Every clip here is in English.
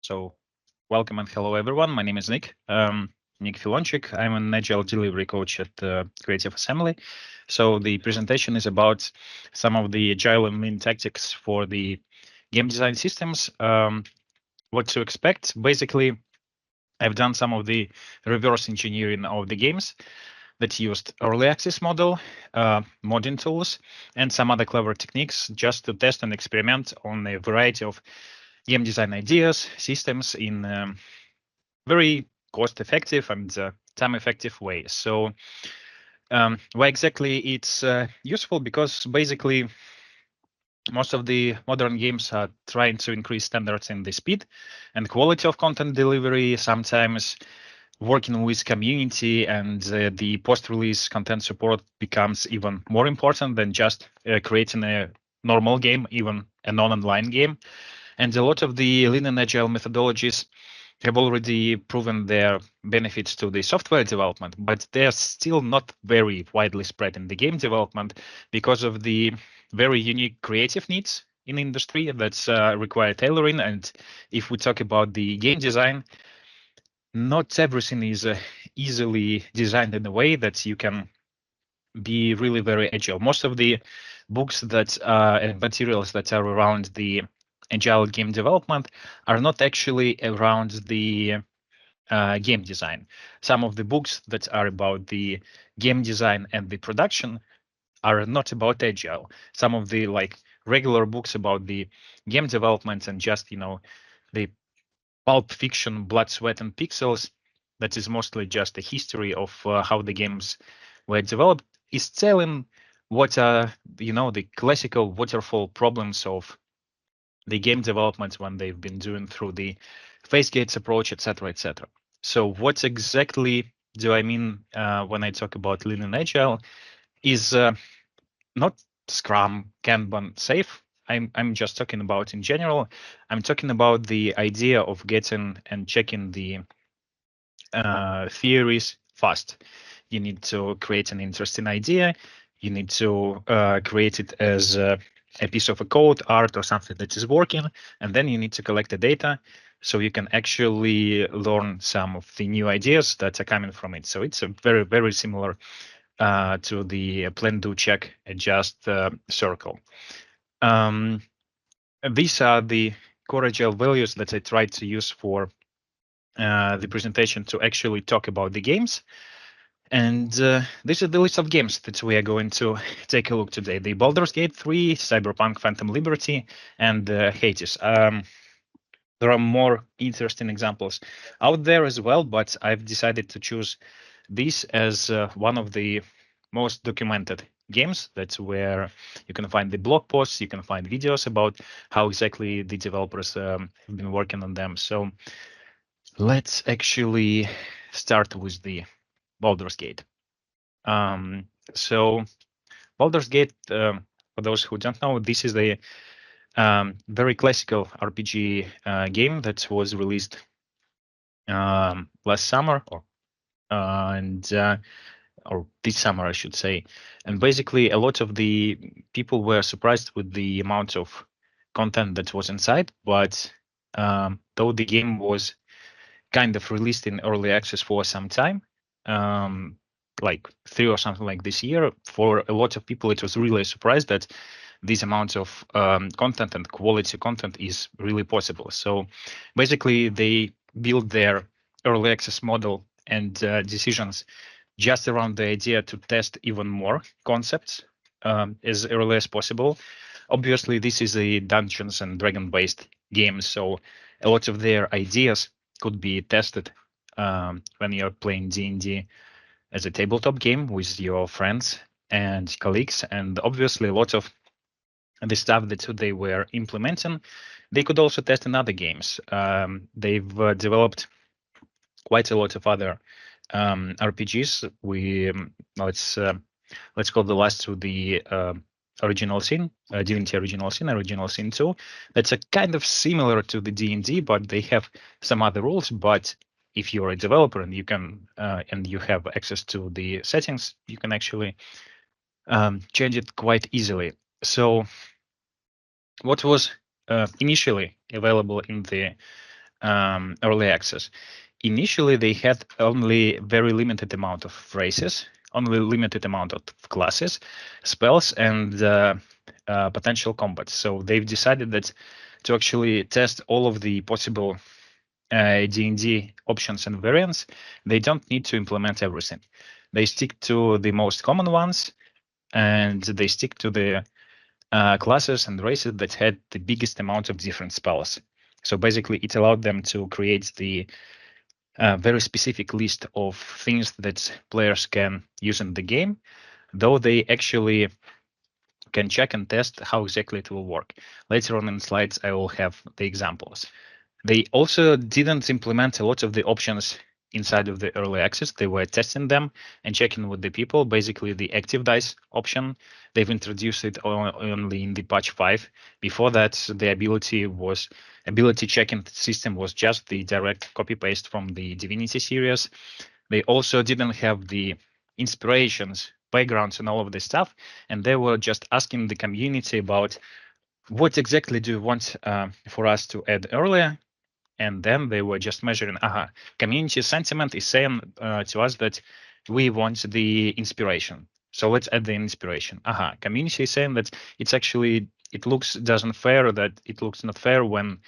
So, welcome and hello everyone. My name is Nick. Nick Filonchik. I'm an agile delivery coach at Creative Assembly. So the presentation is about some of the agile and lean tactics for the game design systems. What to expect? Basically, I've done some of the reverse engineering of the games that used early access model, modding tools, and some other clever techniques just to test and experiment on a variety of game design ideas, systems in very cost-effective and time-effective way. So why exactly it's useful? Because basically most of the modern games are trying to increase standards in the speed and quality of content delivery, sometimes working with community and the post-release content support becomes even more important than just creating a normal game, even a non-online game. And a lot of the Lean and Agile methodologies have already proven their benefits to the software development, but they're still not very widely spread in the game development because of the very unique creative needs in industry that require tailoring. And if we talk about the game design, not everything is easily designed in a way that you can be really very agile. Most of the books that and materials that are around the agile game development are not actually around the game design. Some of the books that are about the game design and the production are not about agile. Some of the regular books about the game development and just the pulp fiction, blood, sweat, and pixels, that is mostly just a history of how the games were developed, is telling what are the classical waterfall problems of the game development when they've been doing through the phase gates approach, etc., etc. So what exactly do I mean when I talk about Lean and Agile? Is not Scrum, Kanban, Safe. I'm just talking about in general. I'm talking about the idea of getting and checking the theories fast. You need to create an interesting idea. You need to create it as a piece of a code, art, or something that is working, and then you need to collect the data so you can actually learn some of the new ideas that are coming from it. So it's a very, very similar to the plan, do, check, adjust circle. These are the core agile values that I tried to use for the presentation to actually talk about the games. And this is the list of games that we are going to take a look today. The Baldurs Gate 3, Cyberpunk Phantom Liberty, and Hades. There are more interesting examples out there as well, but I've decided to choose this as one of the most documented games. That's where you can find the blog posts, you can find videos about how exactly the developers have been working on them. So let's actually start with the Baldur's Gate. So Baldur's Gate, for those who don't know, this is a very classical RPG game that was released last summer, or this summer, I should say. And basically, a lot of the people were surprised with the amount of content that was inside. But though the game was kind of released in early access for some time, like 3 or something like this year, for a lot of people, it was really a surprise that this amount of content and quality content is really possible. So basically, they built their early access model and decisions just around the idea to test even more concepts as early as possible. Obviously, this is a Dungeons and Dragon based game, so a lot of their ideas could be tested when you're playing D&D as a tabletop game with your friends and colleagues. And obviously, a lot of the stuff that they were implementing, they could also test in other games. They've developed quite a lot of other RPGs. Let's call the last to the original sin, Divinity Original Sin, Original Sin 2. That's a kind of similar to the D&D, but they have some other rules. But if you're a developer and you can and you have access to the settings, you can actually change it quite easily. So what was initially available in the early access. Initially, they had only very limited amount of races, only limited amount of classes, spells, and potential combats. So they've decided that to actually test all of the possible D&D options and variants, they don't need to implement everything. They stick to the most common ones, and they stick to the classes and races that had the biggest amount of different spells. So basically, it allowed them to create the very specific list of things that players can use in the game, though they actually can check and test how exactly it will work. Later on in slides, I will have the examples. They also didn't implement a lot of the options inside of the early access. They were testing them and checking with the people. Basically, the active dice option, they've introduced it only in the patch 5. Before that, the ability checking system was just the direct copy paste from the Divinity series. They also didn't have the inspirations, backgrounds, and all of this stuff. And they were just asking the community about what exactly do you want for us to add earlier, and then they were just measuring, community sentiment is saying to us that we want the inspiration, so let's add the inspiration. Community is saying that it doesn't fair, that it looks not fair when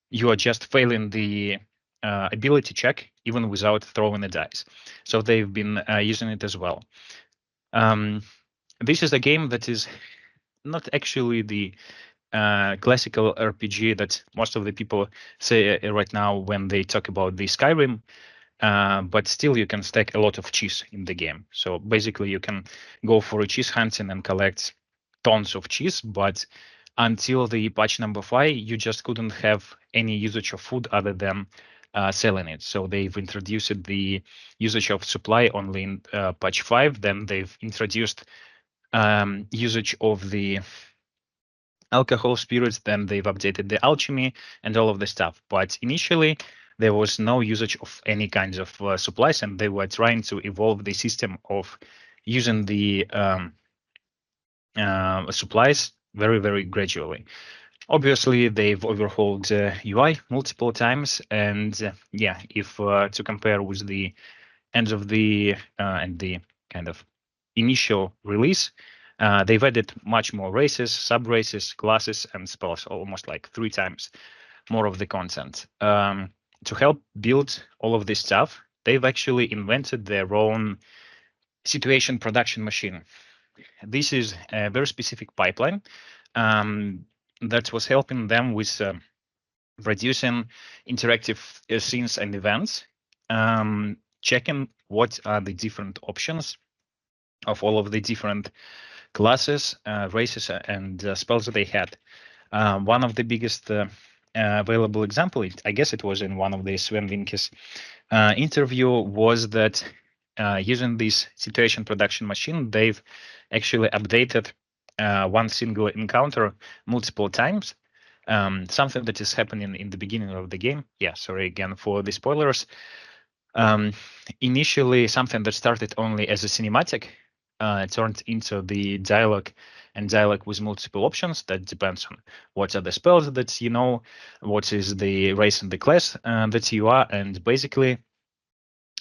you are just failing the ability check even without throwing the dice. So they've been using it as well. This is a game that is not actually the classical RPG that most of the people say right now when they talk about the Skyrim, but still you can stack a lot of cheese in the game. So basically you can go for a cheese hunting and collect tons of cheese, but until the patch number 5, you just couldn't have any usage of food other than selling it. So they've introduced the usage of supply only in patch 5. Then they've introduced usage of the alcohol, spirits, then they've updated the alchemy and all of the stuff. But initially, there was no usage of any kinds of supplies, and they were trying to evolve the system of using the supplies very, very gradually. Obviously, they've overhauled UI multiple times, and if to compare with the end of the and the kind of initial release, they've added much more races, sub races, classes, and spells, almost like 3 times more of the content. To help build all of this stuff, they've actually invented their own situation production machine. This is a very specific pipeline that was helping them with reducing interactive scenes and events, checking what are the different options of all of the different classes, races, and spells that they had. One of the biggest available example, I guess it was in one of the Sven Vinke's interview, was that using this situation production machine, they've actually updated one single encounter multiple times. Something that is happening in the beginning of the game. Yeah, sorry again for the spoilers. Initially, something that started only as a cinematic turned into the dialogue, and dialogue with multiple options that depends on what are the spells that you know, what is the race and the class that you are, and basically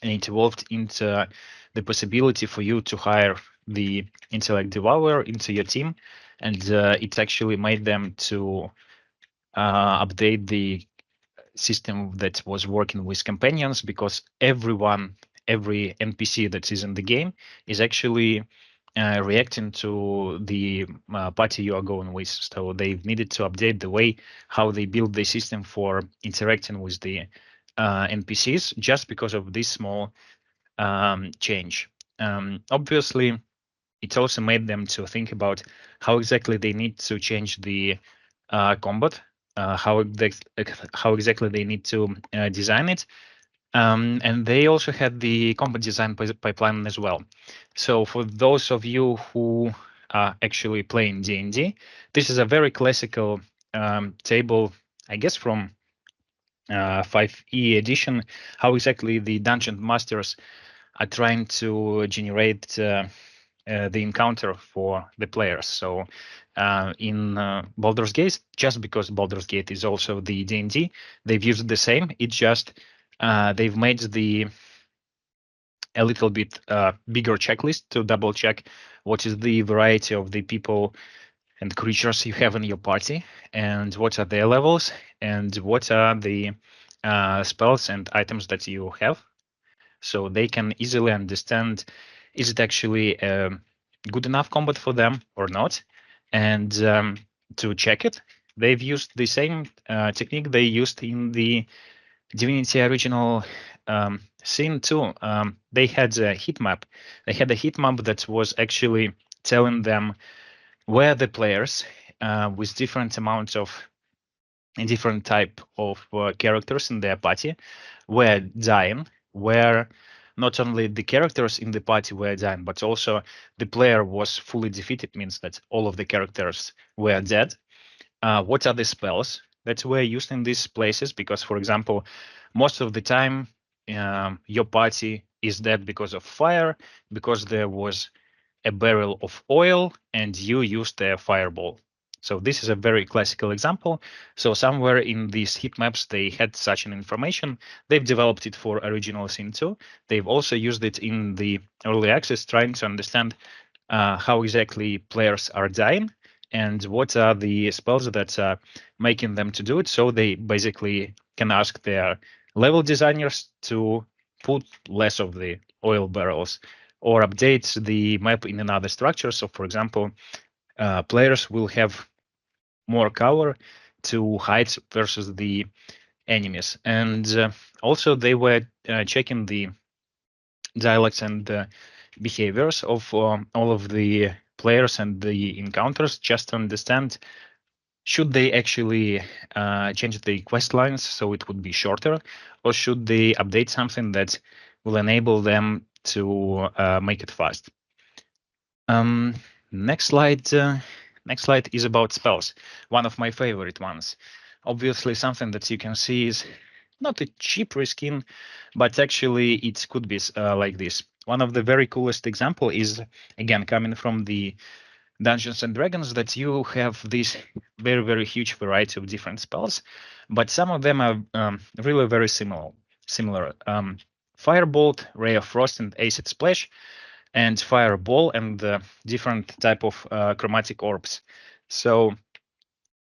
it evolved into the possibility for you to hire the intellect devourer into your team, and it actually made them to update the system that was working with companions, because every NPC that is in the game is actually reacting to the party you are going with. So they've needed to update the way how they build the system for interacting with the NPCs just because of this small change. Obviously, it also made them to think about how exactly they need to change the combat, how exactly they need to design it. And they also had the combat design pipeline as well. So for those of you who are actually playing D&D, this is a very classical table, I guess from 5e edition, how exactly the dungeon masters are trying to generate the encounter for the players. So in Baldur's Gate, just because Baldur's Gate is also the D&D, they've used the same. It's just they've made a little bit bigger checklist to double check what is the variety of the people and creatures you have in your party, and what are their levels, and what are the spells and items that you have, so they can easily understand, is it actually good enough combat for them or not. And to check it, they've used the same technique they used in the Divinity original scene too. They had a heat map. They had a heat map that was actually telling them where the players with different amounts of and different type of characters in their party were dying, where not only the characters in the party were dying, but also the player was fully defeated, means that all of the characters were dead. What are the spells that were used in these places? Because, for example, most of the time, your party is dead because of fire, because there was a barrel of oil and you used a fireball. So this is a very classical example. So somewhere in these heat maps, they had such an information. They've developed it for original Sin 2. They've also used it in the early access, trying to understand how exactly players are dying and what are the spells that are making them to do it. So they basically can ask their level designers to put less of the oil barrels or update the map in another structure. So, for example, players will have more cover to hide versus the enemies. And also they were checking the dialects and behaviors of all of the players and the encounters just to understand, should they actually change the quest lines so it would be shorter, or should they update something that will enable them to make it fast. Next slide. Next slide is about spells. One of my favorite ones. Obviously, something that you can see is not a cheap reskin, but actually it could be like this. One of the very coolest example is, again, coming from the Dungeons and Dragons, that you have this very huge variety of different spells, but some of them are really very similar. Firebolt, Ray of Frost, and Acid Splash, and Fireball, and different type of chromatic orbs. So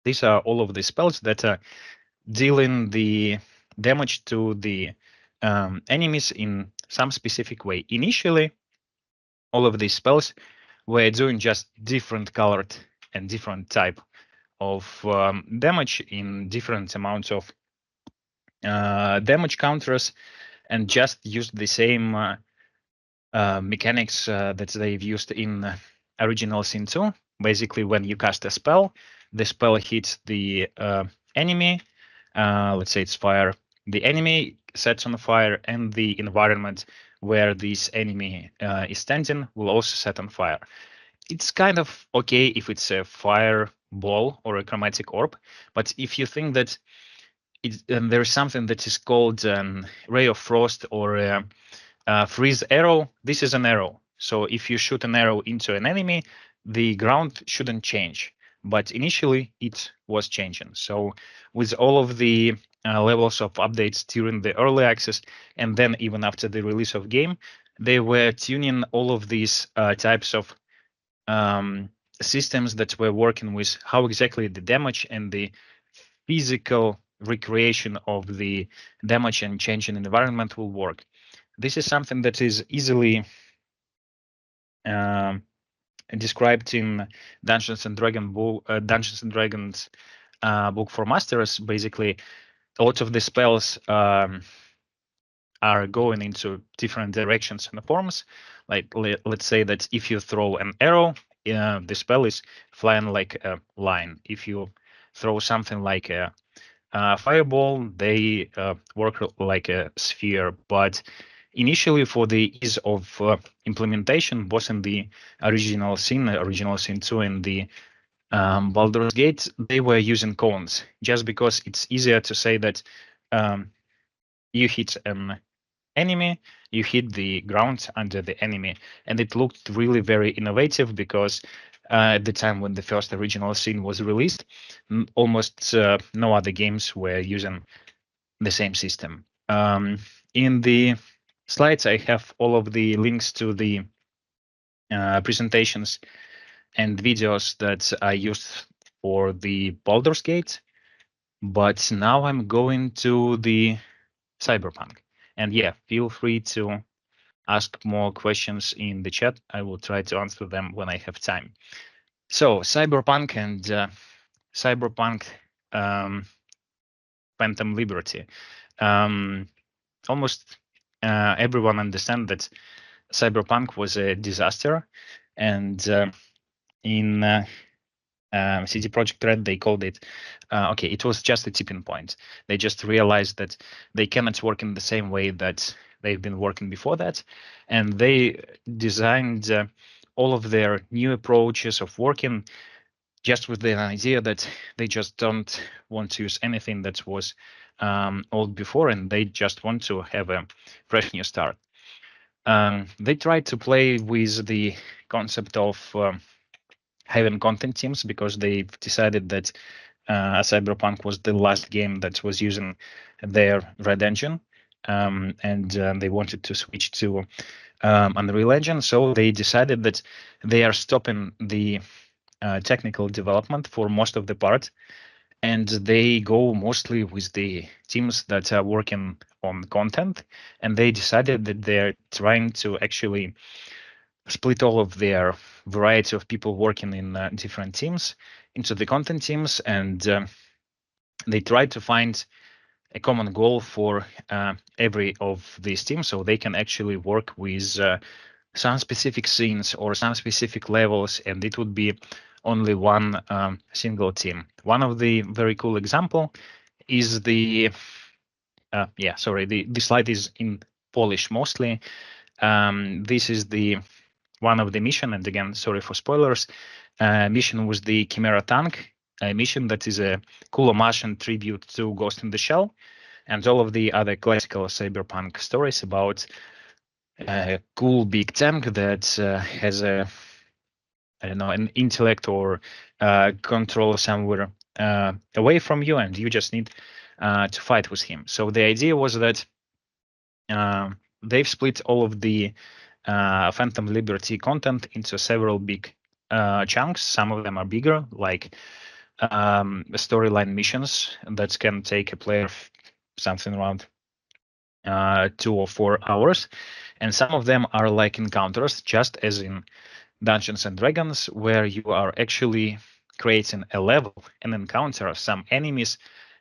these are all of the spells that are dealing the damage to the enemies in some specific way. Initially, all of these spells were doing just different colored and different type of damage in different amounts of damage counters, and just used the same mechanics that they've used in original Sin 2. Basically, when you cast a spell, the spell hits the enemy. Let's say it's fire. The enemy sets on fire, and the environment where this enemy is standing will also set on fire. It's kind of okay if it's a fireball or a chromatic orb, but if you think that there is something that is called ray of frost or freeze arrow, this is an arrow. So if you shoot an arrow into an enemy, the ground shouldn't change. But initially, it was changing. So with all of the levels of updates during the early access, and then even after the release of game, they were tuning all of these types of systems that were working with how exactly the damage and the physical recreation of the damage and change in environment will work. This is something that is easily described in Dungeons and Dragons book for masters. Basically, a lot of the spells are going into different directions and forms. Like let's say that if you throw an arrow, the spell is flying like a line. If you throw something like a fireball, they work like a sphere. But initially, for the ease of implementation, both in the original Sin 2, and the Baldur's Gate, they were using cones, just because it's easier to say that you hit an enemy, you hit the ground under the enemy. And it looked really very innovative because at the time when the first original scene was released, almost no other games were using the same system. In the slides, I have all of the links to the presentations and videos that I used for the Baldurs Gate. But now I'm going to the Cyberpunk. And yeah, feel free to ask more questions in the chat. I will try to answer them when I have time. So Cyberpunk and Cyberpunk Phantom Liberty. Almost everyone understands that Cyberpunk was a disaster, and in CD Projekt Red they called it okay, it was just a tipping point. They just realized that they cannot work in the same way that they've been working before that, and they designed all of their new approaches of working just with the idea that they just don't want to use anything that was old before, and they just want to have a fresh new start. They tried to play with the concept of having content teams because they've decided that Cyberpunk was the last game that was using their Red Engine, and they wanted to switch to Unreal Engine. So they decided that they are stopping the technical development for most of the part, and they go mostly with the teams that are working on content, and they decided that they're trying to actually split all of their variety of people working in different teams into the content teams, and they try to find a common goal for every of these teams so they can actually work with some specific scenes or some specific levels, and it would be only one single team. One of the very cool example is the the slide is in Polish mostly. This is the one of the mission, and again, sorry for spoilers. Mission was the Chimera tank mission that is a cool homage and tribute to Ghost in the Shell, and all of the other classical cyberpunk stories about a cool big tank that has a, I don't know, an intellect or control somewhere away from you, and you just need to fight with him. So the idea was that they've split all of the Phantom Liberty content into several big chunks. Some of them are bigger, like storyline missions that can take a player something around 2 or 4 hours, and some of them are like encounters, just as in Dungeons and Dragons, where you are actually creating a level, an encounter, some enemies,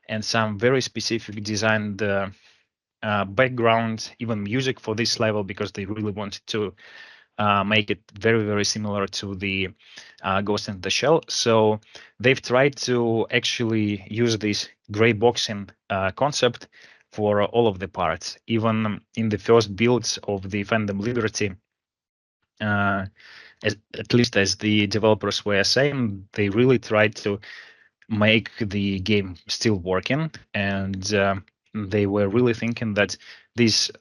and some very specific designed background, even music for this level, because they really wanted to make it very, very similar to the Ghost in the Shell. So they've tried to actually use this gray boxing concept for all of the parts. Even in the first builds of the Phantom Liberty, at least as the developers were saying, they really tried to make the game still working, and they were really thinking that this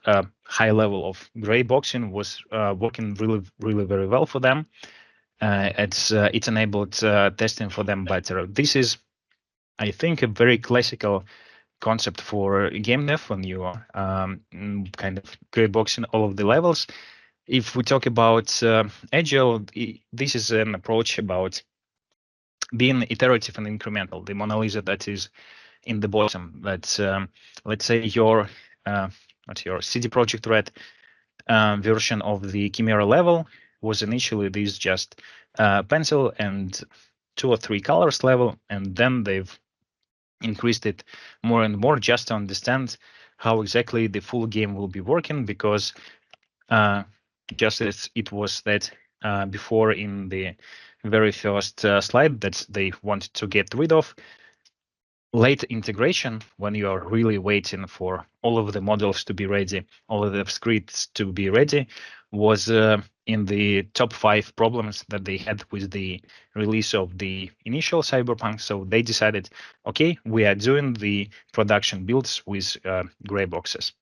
high level of gray boxing was working really, really very well for them. It enabled testing for them better. This is, I think, a very classical concept for game dev when you are kind of gray boxing all of the levels. If we talk about Agile, this is an approach about being iterative and incremental. The Mona Lisa that is in the bottom, that let's say your CD Projekt Red version of the Chimera level was initially this just pencil and 2 or 3 colors level, and then they've increased it more and more just to understand how exactly the full game will be working, because just as it was that before in the very first slide that they wanted to get rid of, late integration, when you are really waiting for all of the models to be ready, all of the scripts to be ready, was in the top 5 problems that they had with the release of the initial Cyberpunk. So they decided, okay, we are doing the production builds with gray boxes.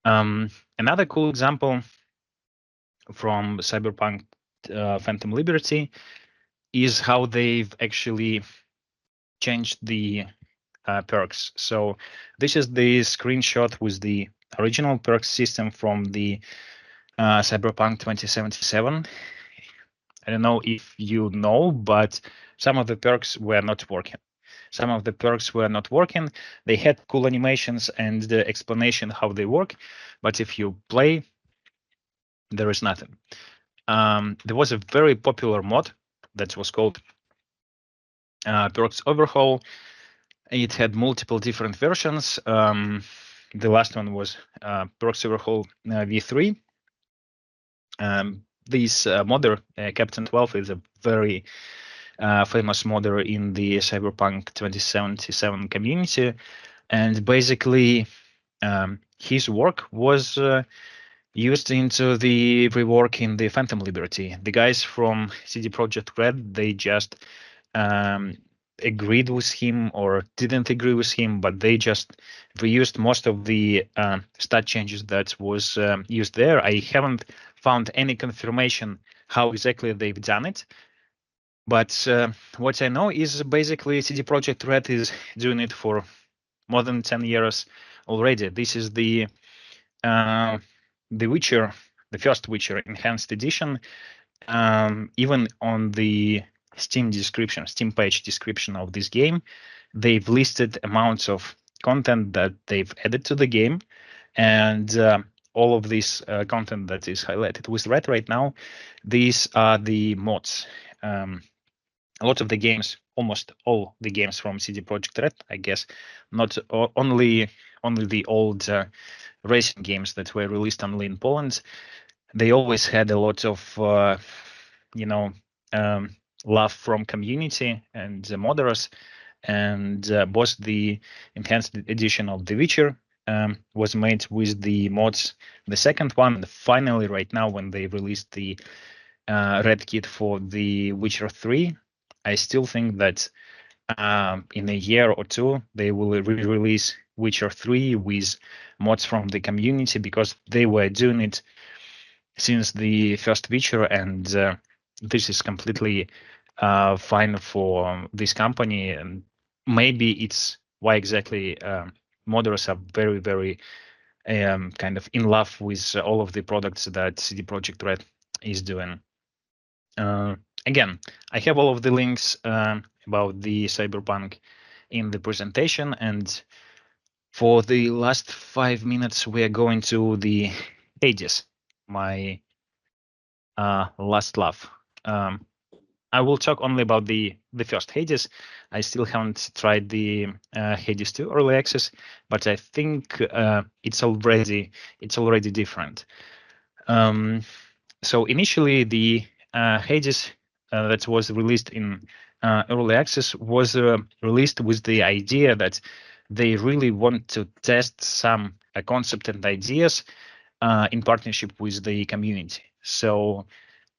Another cool example from Cyberpunk Phantom Liberty is how they've actually changed the perks. So this is the screenshot with the original perk system from the Cyberpunk 2077. I don't know if you know, but some of the perks were not working. Some of the perks were not working. They had cool animations and the explanation how they work, but if you play, there is nothing. There was a very popular mod that was called Perks Overhaul. It had multiple different versions. The last one was Perks Overhaul V3. This modder, Captain 12, is a very famous modder in the Cyberpunk 2077 community. And basically, his work was used into the rework in the Phantom Liberty. The guys from CD Projekt Red, they just agreed with him or didn't agree with him, but they just reused most of the stat changes that was used there. I haven't found any confirmation how exactly they've done it. But what I know is basically CD Projekt Red is doing it for more than 10 years already. This is the Witcher, the first Witcher enhanced edition. Even on the Steam page description of this game, they've listed amounts of content that they've added to the game, and all of this content that is highlighted with red right now, these are the mods. A lot of the games, almost all the games from CD Projekt Red, I guess, not only the old racing games that were released only in Poland, they always had a lot of love from community and the modders, and both the enhanced edition of The Witcher was made with the mods. The second one, and finally, right now, when they released the Red Kit for The Witcher 3, I still think that in a year or two they will re-release Witcher 3 with mods from the community, because they were doing it since the first Witcher, and this is completely fine for this company. And maybe it's why exactly modders are very, very kind of in love with all of the products that CD Projekt Red is doing. Again, I have all of the links about the Cyberpunk in the presentation, and for the last 5 minutes we are going to the Hades, my last love. I will talk only about the first Hades. I still haven't tried the Hades 2 early access, but I think it's already different. So initially, the Hades that was released in early access was released with the idea that they really want to test some concept and ideas in partnership with the community. So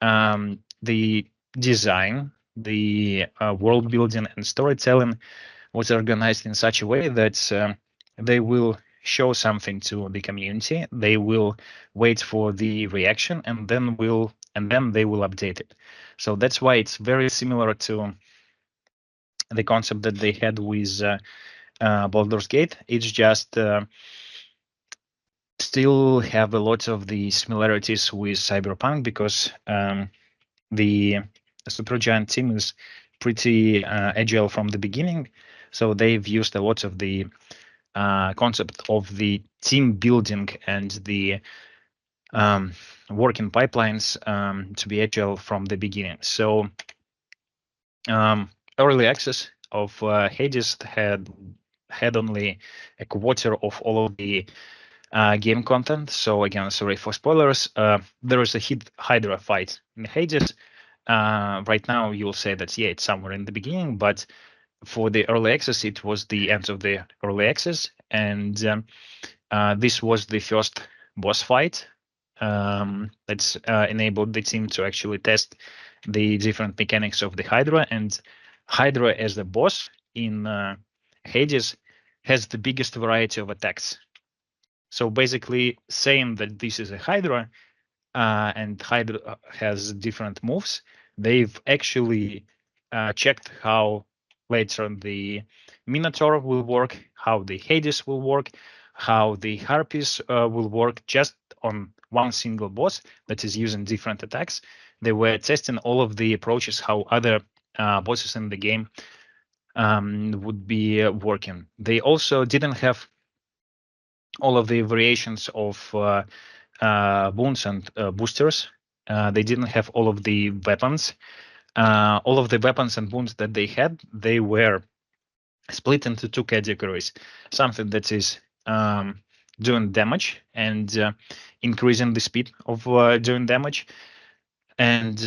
the design, the world building and storytelling was organized in such a way that they will show something to the community, they will wait for the reaction, and then they will update it. So that's why it's very similar to the concept that they had with Baldur's Gate. It's just still have a lot of the similarities with Cyberpunk, because the Supergiant team is pretty agile from the beginning. So they've used a lot of the concept of the team building and the working pipelines to be agile from the beginning. So early access of Hades had only a quarter of all of the game content. So again, sorry for spoilers. There is a Hydra fight in Hades. Right now, you'll say that it's somewhere in the beginning, but for the early access, it was the end of the early access, and this was the first boss fight that's enabled the team to actually test the different mechanics of the Hydra. And Hydra as the boss in Hades has the biggest variety of attacks. So basically saying that this is a Hydra and Hydra has different moves, they've actually checked how later the Minotaur will work, how the Hades will work, how the Harpies will work just on one single boss that is using different attacks. They were testing all of the approaches, how other bosses in the game would be working. They also didn't have all of the variations of wounds and boosters. They didn't have all of the weapons. All of the weapons and wounds that they had, they were split into two categories. Something that is doing damage and increasing the speed of doing damage, and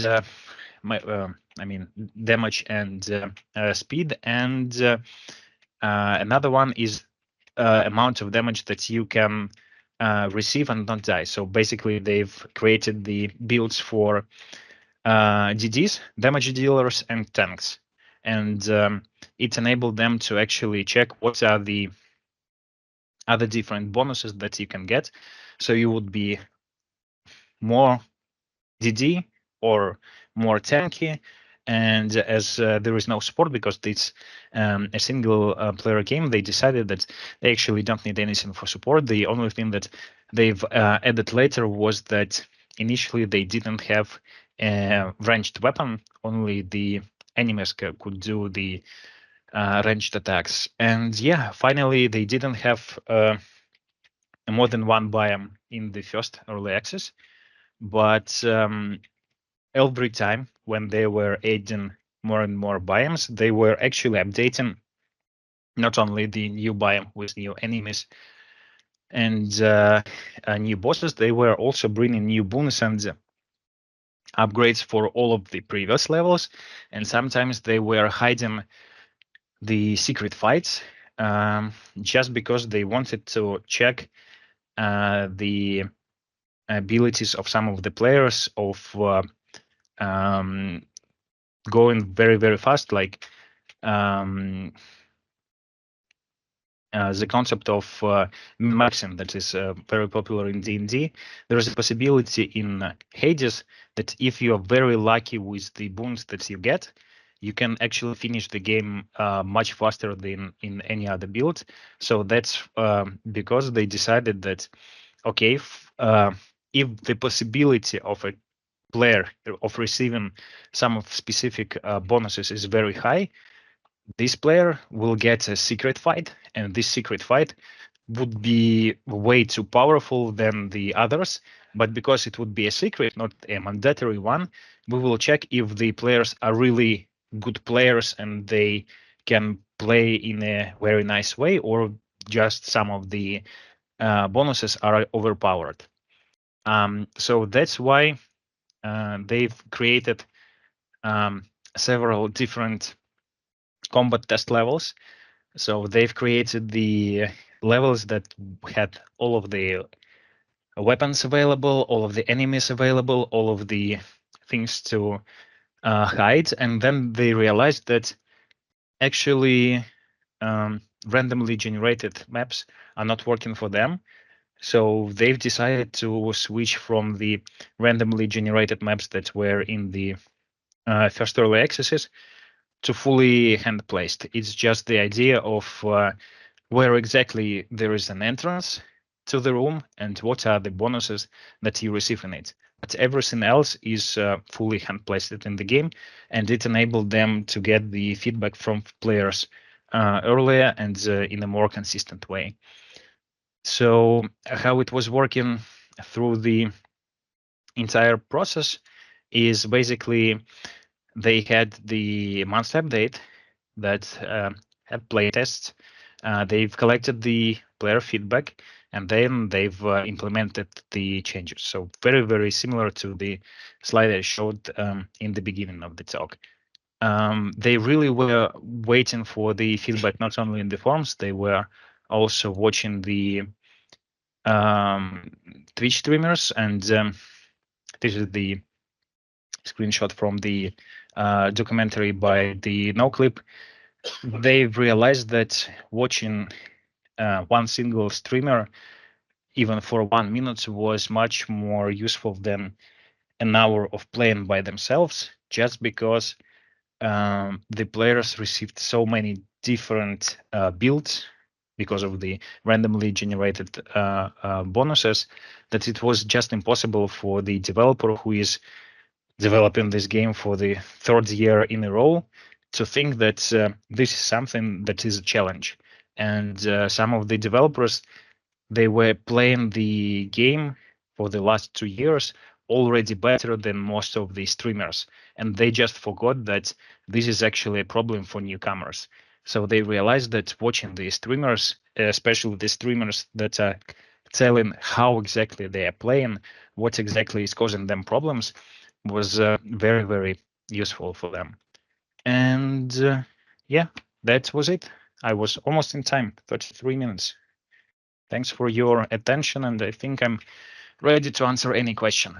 damage and speed, and another one is amount of damage that you can receive and not die. So basically, they've created the builds for DDs, damage dealers, and tanks, and it enabled them to actually check what are the other different bonuses that you can get. So you would be more DD or more tanky. And as there is no support because it's a single player game, they decided that they actually don't need anything for support. The only thing that they've added later was that initially they didn't have a ranged weapon. Only the enemies could do the ranged attacks. And yeah, finally they didn't have more than one biome in the first early access, but every time when they were adding more and more biomes, they were actually updating not only the new biome with new enemies and new bosses, they were also bringing new boons and upgrades for all of the previous levels. And sometimes they were hiding the secret fights just because they wanted to check the abilities of some of the players of going very, very fast, like the concept of maxing that is very popular in D&D. There is a possibility in Hades that if you are very lucky with the boons that you get, you can actually finish the game much faster than in any other build. So that's because they decided that, okay, if the possibility of a player of receiving some of specific bonuses is very high, this player will get a secret fight, and this secret fight would be way too powerful than the others. But because it would be a secret, not a mandatory one, we will check if the players are really good players and they can play in a very nice way, or just some of the bonuses are overpowered. So that's why they've created several different combat test levels. So they've created the levels that had all of the weapons available, all of the enemies available, all of the things to hide. And then they realized that actually randomly generated maps are not working for them. So they've decided to switch from the randomly generated maps that were in the first early accesses to fully hand placed. It's just the idea of where exactly there is an entrance to the room and what are the bonuses that you receive in it. But everything else is fully hand placed in the game, and it enabled them to get the feedback from players earlier and in a more consistent way. So how it was working through the entire process is basically they had the monthly update that had play tests. They've collected the player feedback, and then they've implemented the changes. So very, very similar to the slide I showed in the beginning of the talk. They really were waiting for the feedback, not only in the forums, they were also watching the Twitch streamers, and this is the screenshot from the documentary by the NoClip. They've realized that watching one single streamer even for 1 minute was much more useful than an hour of playing by themselves, just because the players received so many different builds because of the randomly generated bonuses, that it was just impossible for the developer who is developing this game for the third year in a row to think that this is something that is a challenge. And some of the developers, they were playing the game for the last 2 years already better than most of the streamers, and they just forgot that this is actually a problem for newcomers. So they realized that watching the streamers, especially the streamers that are telling how exactly they are playing, what exactly is causing them problems, was very, very useful for them. And yeah, that was it. I was almost in time, 33 minutes. Thanks for your attention, and I think I'm ready to answer any question.